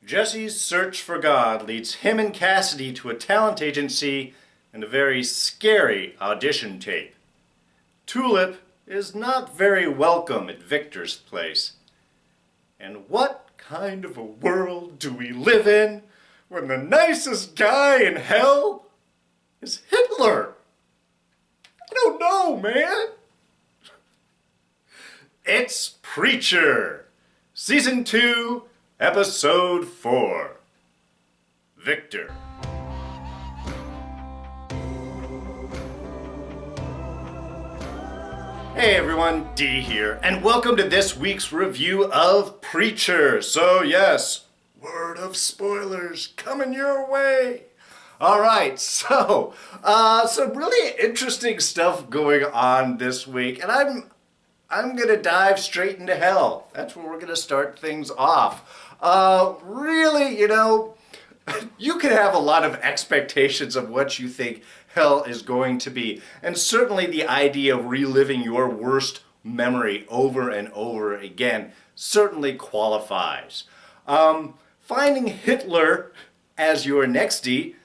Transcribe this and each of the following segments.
Jesse's search for God leads him and Cassidy to a talent agency and a very scary audition tape. Tulip is not very welcome at Viktor's place. And what kind of a world do we live in when the nicest guy in hell is Hitler? I don't know, man. It's Preacher, Season 2, Episode 4. Viktor. Hey everyone, D here, and welcome to this week's review of Preacher. So yes, word of spoilers coming your way. Alright, so, some really interesting stuff going on this week, and I'm gonna dive straight into hell. That's where we're gonna start things off. Really, you can have a lot of expectations of what you think hell is going to be. And certainly the idea of reliving your worst memory over and over again certainly qualifies. Finding Hitler as your nextie,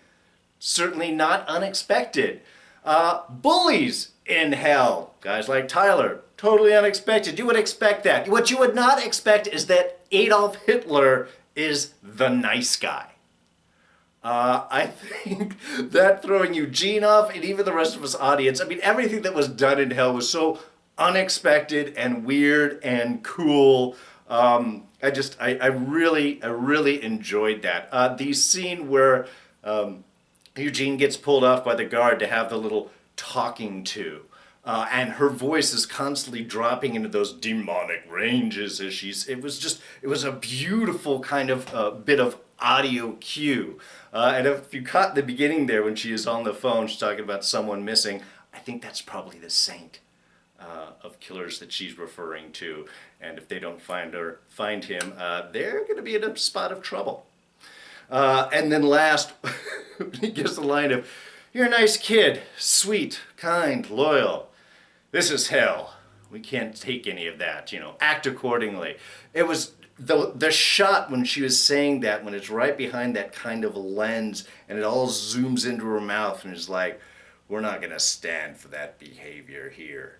certainly not unexpected. Bullies in hell, guys like Tyler, totally unexpected. You would expect that. What you would not expect is that Adolf Hitler is the nice guy. I think that throwing Eugene off and even the rest of his audience, everything that was done in hell was so unexpected and weird and cool. I really enjoyed that. The scene where Eugene gets pulled off by the guard to have the little talking to. And her voice is constantly dropping into those demonic ranges as it was a beautiful kind of bit of audio cue. And if you caught the beginning there when she is on the phone, she's talking about someone missing, I think that's probably the saint of killers that she's referring to. And if they don't find him, they're going to be in a spot of trouble. And then last, he gives the line of, "You're a nice kid, sweet, kind, loyal. This is hell. We can't take any of that, act accordingly." It was the shot when she was saying that, when it's right behind that kind of lens and it all zooms into her mouth and is like, "We're not going to stand for that behavior here."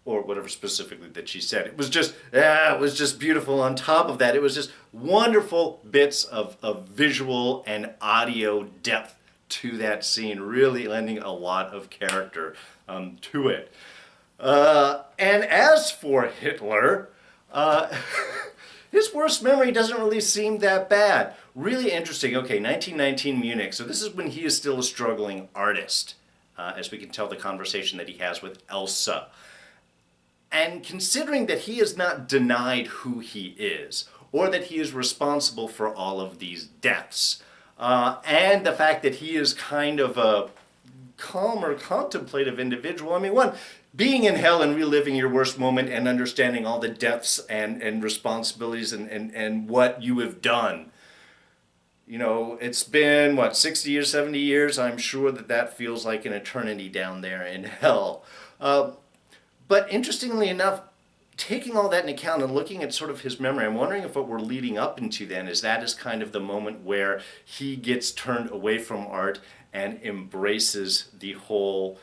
Or whatever specifically that she said. It was just beautiful. On top of that, it was just wonderful bits of visual and audio depth to that scene, really lending a lot of character to it. And as for Hitler, his worst memory doesn't really seem that bad. Really interesting. Okay, 1919 Munich. So this is when he is still a struggling artist, as we can tell the conversation that he has with Elsa. And considering that he has not denied who he is, or that he is responsible for all of these deaths, and the fact that he is kind of a calmer, contemplative individual. Being in hell and reliving your worst moment and understanding all the depths and responsibilities and what you have done. It's been, 60 years, 70 years? I'm sure that feels like an eternity down there in hell. But interestingly enough, taking all that into account and looking at sort of his memory, I'm wondering if what we're leading up into then is kind of the moment where he gets turned away from art and embraces the whole,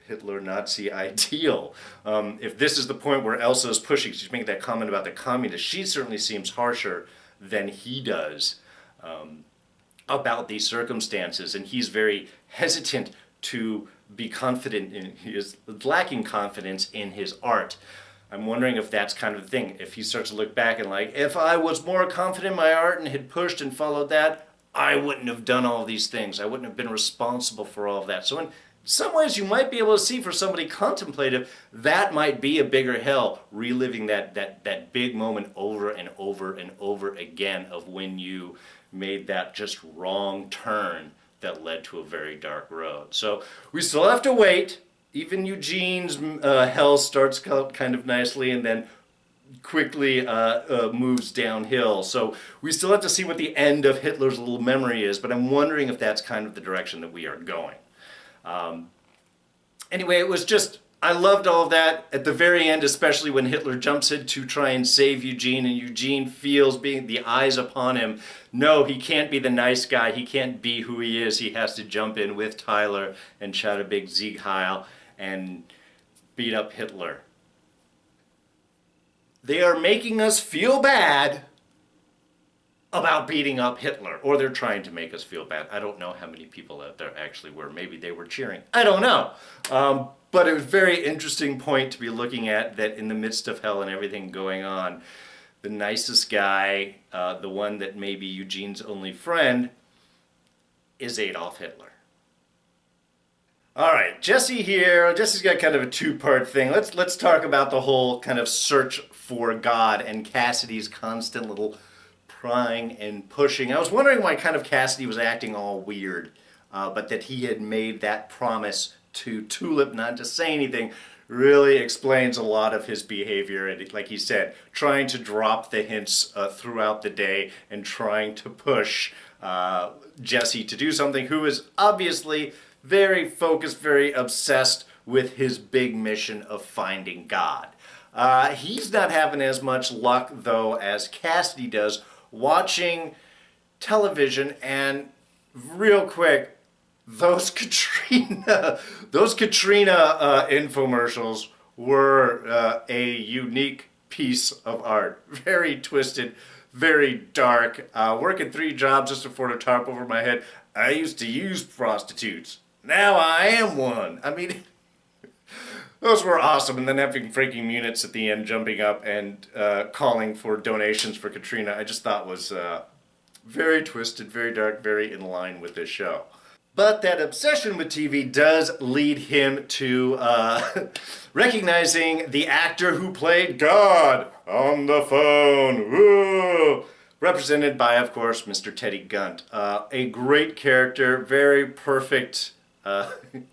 Hitler Nazi ideal. If this is the point where Elsa is pushing, she's making that comment about the communists, she certainly seems harsher than he does about these circumstances, and he's very hesitant to be confident he is lacking confidence in his art. I'm wondering if that's kind of the thing. If he starts to look back and if I was more confident in my art and had pushed and followed that, I wouldn't have done all these things. I wouldn't have been responsible for all of that. So in some ways you might be able to see, for somebody contemplative, that might be a bigger hell, reliving that big moment over and over and over again of when you made that just wrong turn that led to a very dark road. So we still have to wait. Even Eugene's hell starts kind of nicely and then quickly moves downhill. So we still have to see what the end of Hitler's little memory is, but I'm wondering if that's kind of the direction that we are going. Anyway, it was just I loved all of that. At the very end, especially when Hitler jumps in to try and save Eugene, and Eugene feels being the eyes upon him. No, he can't be the nice guy. He can't be who he is. He has to jump in with Tyler and shout a big Sieg Heil and beat up Hitler. They are making us feel bad about beating up Hitler, or they're trying to make us feel bad. I don't know how many people out there actually were. Maybe they were cheering. I don't know. But it was a very interesting point to be looking at, that in the midst of hell and everything going on, the nicest guy, the one that may be Eugene's only friend, is Adolf Hitler. All right, Jesse here. Jesse's got kind of a two-part thing. Let's talk about the whole kind of search for God and Cassidy's constant little prying and pushing. I was wondering why kind of Cassidy was acting all weird, but that he had made that promise to Tulip not to say anything really explains a lot of his behavior. And like he said, trying to drop the hints throughout the day and trying to push Jesse to do something, who is obviously very focused, very obsessed with his big mission of finding God. He's not having as much luck, though, as Cassidy does, watching television. And real quick, those Katrina infomercials were a unique piece of art. Very twisted, very dark. Working 3 jobs just to afford a tarp over my head. I used to use prostitutes. Now I am one. I mean, those were awesome. And then having freaking Munits at the end jumping up and calling for donations for Katrina, I just thought was very twisted, very dark, very in line with this show. But that obsession with TV does lead him to recognizing the actor who played God on the phone. Woo! Represented by, of course, Mr. Teddy Gunt. A great character, very perfect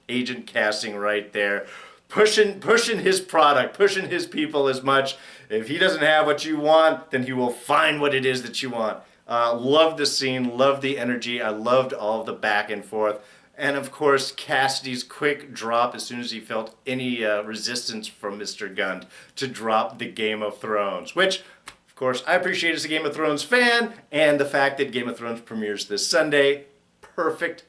agent casting right there. Pushing his product, pushing his people as much. If he doesn't have what you want, then he will find what it is that you want. Loved the scene, loved the energy. I loved all of the back and forth. And of course, Cassidy's quick drop as soon as he felt any resistance from Mr. Gunt to drop the Game of Thrones, which, of course, I appreciate as a Game of Thrones fan, and the fact that Game of Thrones premieres this Sunday. Perfect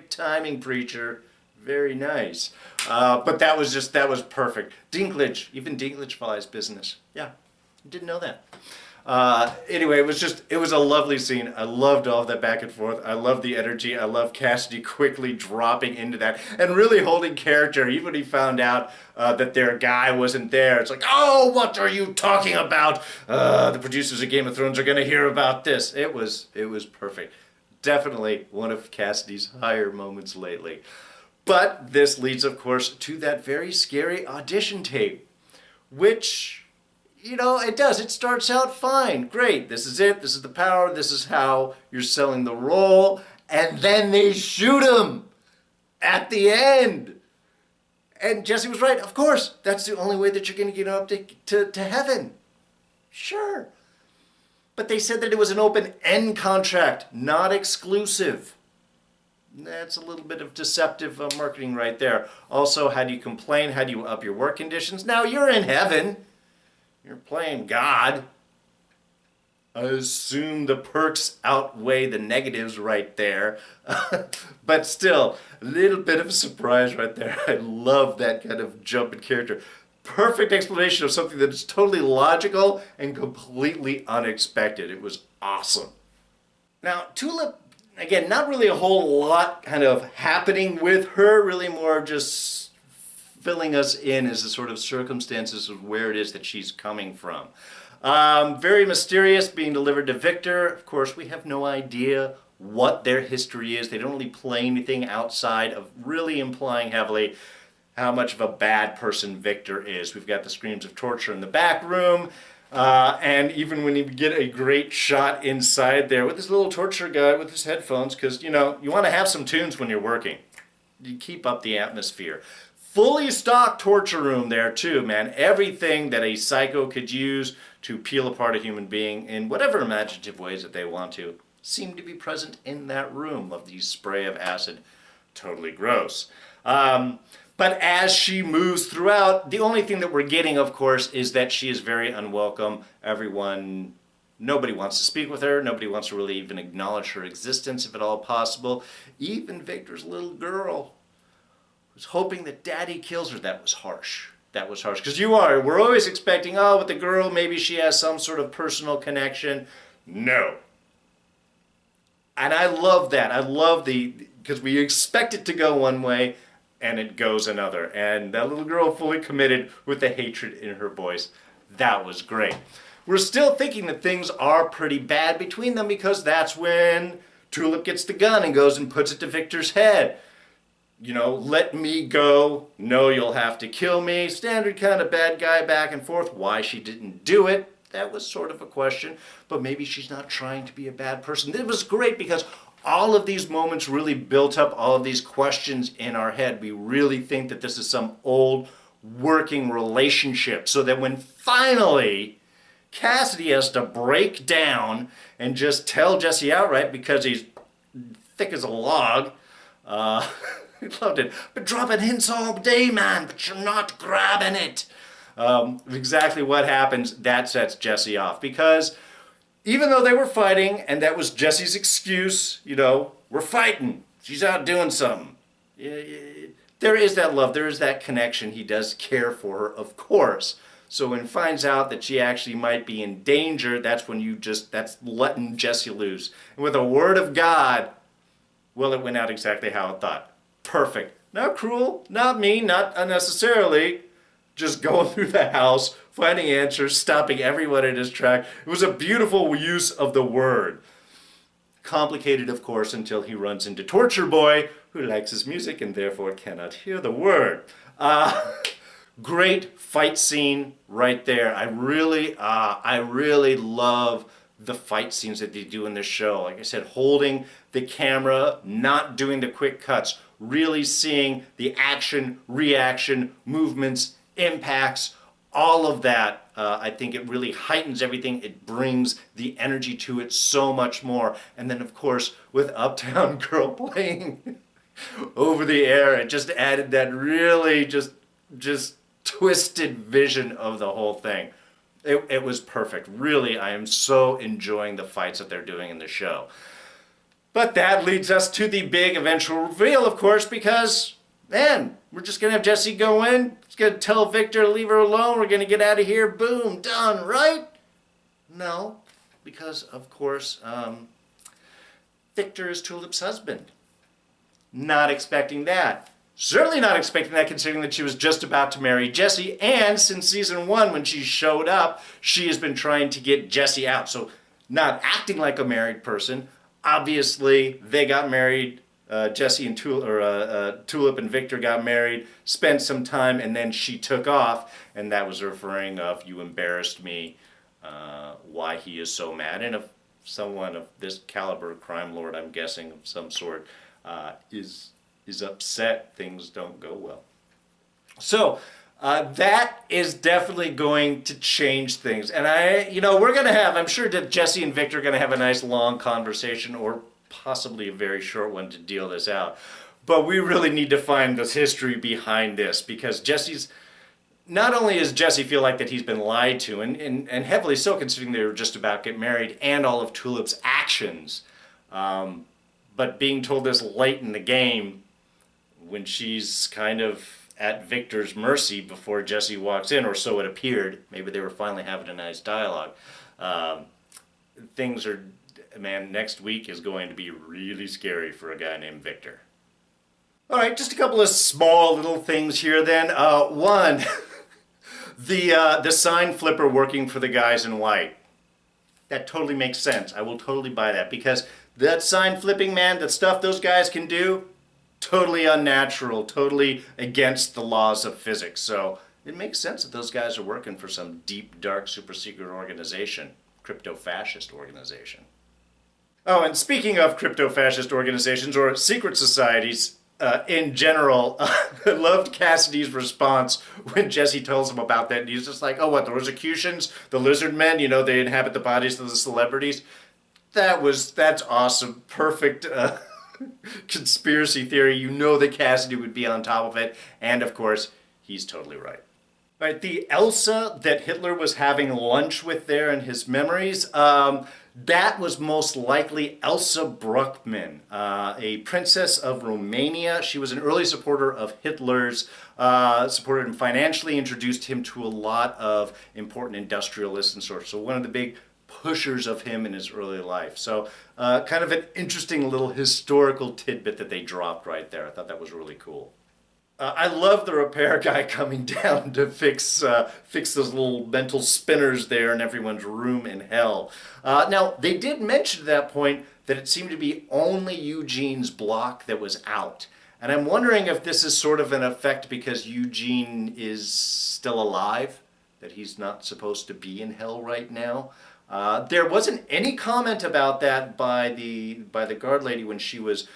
timing, Preacher. Very nice. But that was perfect. Dinklage, even Dinklage flies business. Yeah, didn't know that. Anyway, it was a lovely scene. I loved all of that back and forth. I loved the energy. I loved Cassidy quickly dropping into that and really holding character. Even when he found out that their guy wasn't there, it's like, oh, what are you talking about? The producers of Game of Thrones are going to hear about this. It was perfect. Definitely one of Cassidy's higher moments lately. But this leads, of course, to that very scary audition tape, which, you know, it does. It starts out fine. Great. This is it. This is the power. This is how you're selling the role. And then they shoot him at the end. And Jesse was right. Of course, that's the only way that you're going to get up to heaven. Sure. But they said that it was an open-end contract, not exclusive. That's a little bit of deceptive marketing right there. Also, how do you complain? How do you up your work conditions? Now you're in heaven. You're playing God. I assume the perks outweigh the negatives right there. But still, a little bit of a surprise right there. I love that kind of jump in character. Perfect explanation of something that is totally logical and completely unexpected. It was awesome. Now, Tulip, again, not really a whole lot kind of happening with her, really more just filling us in as the sort of circumstances of where it is that she's coming from. Very mysterious, being delivered to Viktor. Of course, we have no idea what their history is. They don't really play anything outside of really implying heavily how much of a bad person Viktor is. We've got the screams of torture in the back room. And even when you get a great shot inside there with this little torture guy with his headphones, because, you know, you want to have some tunes when you're working. You keep up the atmosphere. Fully stocked torture room there too, man. Everything that a psycho could use to peel apart a human being in whatever imaginative ways that they want to seem to be present in that room. Of the spray of acid. Totally gross. But as she moves throughout, the only thing that we're getting, of course, is that she is very unwelcome. Nobody wants to speak with her. Nobody wants to really even acknowledge her existence, if at all possible. Even Viktor's little girl was hoping that Daddy kills her. That was harsh. That was harsh. Because we're always expecting, oh, with the girl, maybe she has some sort of personal connection. No. And I love that. I love because we expect it to go one way, and it goes another. And that little girl fully committed with the hatred in her voice. That was great. We're still thinking that things are pretty bad between them, because that's when Tulip gets the gun and goes and puts it to Viktor's head. Let me go. No, you'll have to kill me. Standard kind of bad guy back and forth. Why she didn't do it, that was sort of a question. But maybe she's not trying to be a bad person. It was great because all of these moments really built up all of these questions in our head. We really think that this is some old working relationship, so that when finally Cassidy has to break down and just tell Jesse outright, because he's thick as a log, he loved it. But dropping hints all day, man, but you're not grabbing it. Exactly what happens, that sets Jesse off, because even though they were fighting, and that was Jesse's excuse, we're fighting, she's out doing something. There is that love, there is that connection. He does care for her, of course. So when he finds out that she actually might be in danger, that's when that's letting Jesse loose. And with a word of God, well, it went out exactly how it thought. Perfect. Not cruel, not mean, not unnecessarily. Just going through the house, finding answers, stopping everyone in his track. It was a beautiful use of the word. Complicated, of course, until he runs into Torture Boy, who likes his music and therefore cannot hear the word. Great fight scene right there. I really love the fight scenes that they do in this show. Like I said, holding the camera, not doing the quick cuts, really seeing the action, reaction, movements, impacts, all of that. I think it really heightens everything. It brings the energy to it so much more. And then, of course, with Uptown Girl playing over the air, it just added that really just twisted vision of the whole thing. It was perfect. Really, I am so enjoying the fights that they're doing in the show. But that leads us to the big eventual reveal, of course, because, man, we're just going to have Jesse go in. He's going to tell Viktor to leave her alone. We're going to get out of here. Boom, done, right? No, because, of course, Viktor is Tulip's husband. Not expecting that. Certainly not expecting that, considering that she was just about to marry Jesse, and since season 1, when she showed up, she has been trying to get Jesse out. So not acting like a married person. Obviously, they got married. Jesse and Tulip and Viktor got married, spent some time, and then she took off, and that was referring of, you embarrassed me, why he is so mad. And if someone of this caliber, crime lord, I'm guessing, of some sort, is upset, things don't go well. So that is definitely going to change things. And we're going to have, I'm sure that Jesse and Viktor are going to have a nice long conversation, or possibly a very short one, to deal this out. But we really need to find this history behind this, because not only does Jesse feel like that he's been lied to, and heavily so, considering they were just about to get married, and all of Tulip's actions, but being told this late in the game, when she's kind of at Viktor's mercy before Jesse walks in, or so it appeared. Maybe they were finally having a nice dialogue. Next week is going to be really scary for a guy named Viktor. All right, just a couple of small little things here then. One, the sign flipper working for the guys in white. That totally makes sense. I will totally buy that, because that sign flipping, man, that stuff those guys can do, totally unnatural, totally against the laws of physics. So it makes sense that those guys are working for some deep, dark, super secret organization, crypto-fascist organization. Oh, and speaking of crypto-fascist organizations, or secret societies in general, I loved Cassidy's response when Jesse tells him about that. And he's just like, oh, what, the Rosicrucians, the lizard men, they inhabit the bodies of the celebrities? That's awesome. Perfect. conspiracy theory. You know that Cassidy would be on top of it. And of course, he's totally right. Right, the Elsa that Hitler was having lunch with there in his memories, that was most likely Elsa Bruckmann, a princess of Romania. She was an early supporter of Hitler's, supported him financially, introduced him to a lot of important industrialists and sorts. So one of the big pushers of him in his early life. So kind of an interesting little historical tidbit that they dropped right there. I thought that was really cool. I love the repair guy coming down to fix those little mental spinners there in everyone's room in hell. Now, they did mention at that point that it seemed to be only Eugene's block that was out. And I'm wondering if this is sort of an effect because Eugene is still alive, that he's not supposed to be in hell right now. There wasn't any comment about that by the guard lady when she was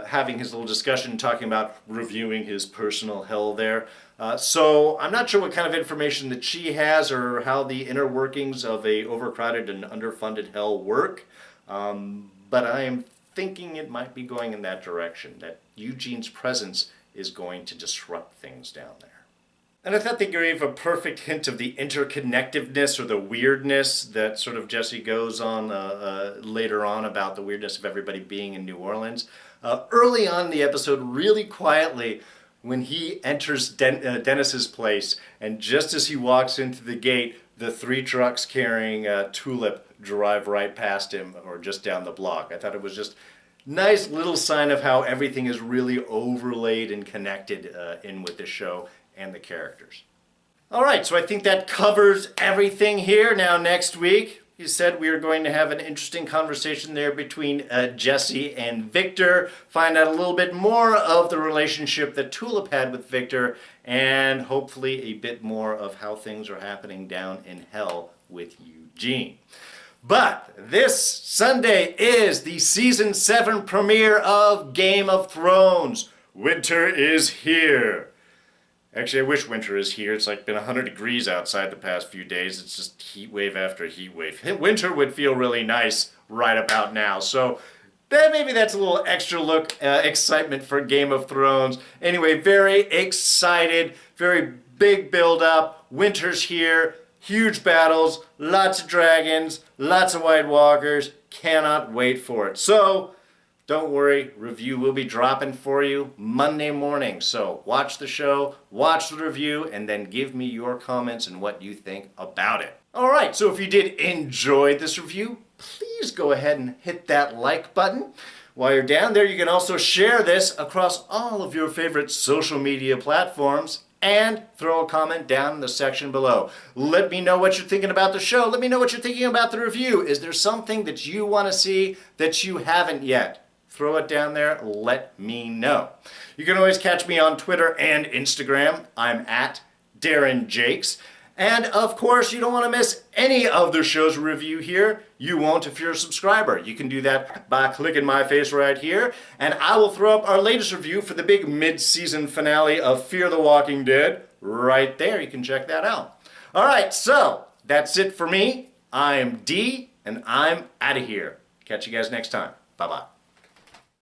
having his little discussion, talking about reviewing his personal hell there. So I'm not sure what kind of information that she has or how the inner workings of a overcrowded and underfunded hell work. But I am thinking it might be going in that direction, that Eugene's presence is going to disrupt things down there. And I thought they gave a perfect hint of the interconnectedness or the weirdness that sort of Jesse goes on later on about the weirdness of everybody being in New Orleans. Early on in the episode, really quietly, when he enters Dennis's place, and just as he walks into the gate, the 3 trucks carrying Tulip drive right past him or just down the block. I thought it was just nice little sign of how everything is really overlaid and connected in with the show and the characters. All right, so I think that covers everything here. Now next week, he said we are going to have an interesting conversation there between Jesse and Viktor, find out a little bit more of the relationship that Tulip had with Viktor, and hopefully a bit more of how things are happening down in hell with Eugene. But this Sunday is the Season 7 premiere of Game of Thrones. Winter is here. Actually, I wish winter is here. It's like been 100 degrees outside the past few days. It's just heat wave after heat wave. Winter would feel really nice right about now. So maybe that's a little extra look, excitement for Game of Thrones. Anyway, very excited, very big build up. Winter's here, huge battles, lots of dragons, lots of White Walkers. Cannot wait for it. So don't worry, review will be dropping for you Monday morning. So watch the show, watch the review, and then give me your comments and what you think about it. All right, so if you did enjoy this review, please go ahead and hit that like button. While you're down there, you can also share this across all of your favorite social media platforms and throw a comment down in the section below. Let me know what you're thinking about the show. Let me know what you're thinking about the review. Is there something that you want to see that you haven't yet? Throw it down there, let me know. You can always catch me on Twitter and Instagram. I'm at Darren Jakes. And of course, you don't want to miss any of the show's review here. You won't if you're a subscriber. You can do that by clicking my face right here. And I will throw up our latest review for the big mid-season finale of Fear the Walking Dead right there. You can check that out. All right, so that's it for me. I'm D, and I'm out of here. Catch you guys next time. Bye-bye.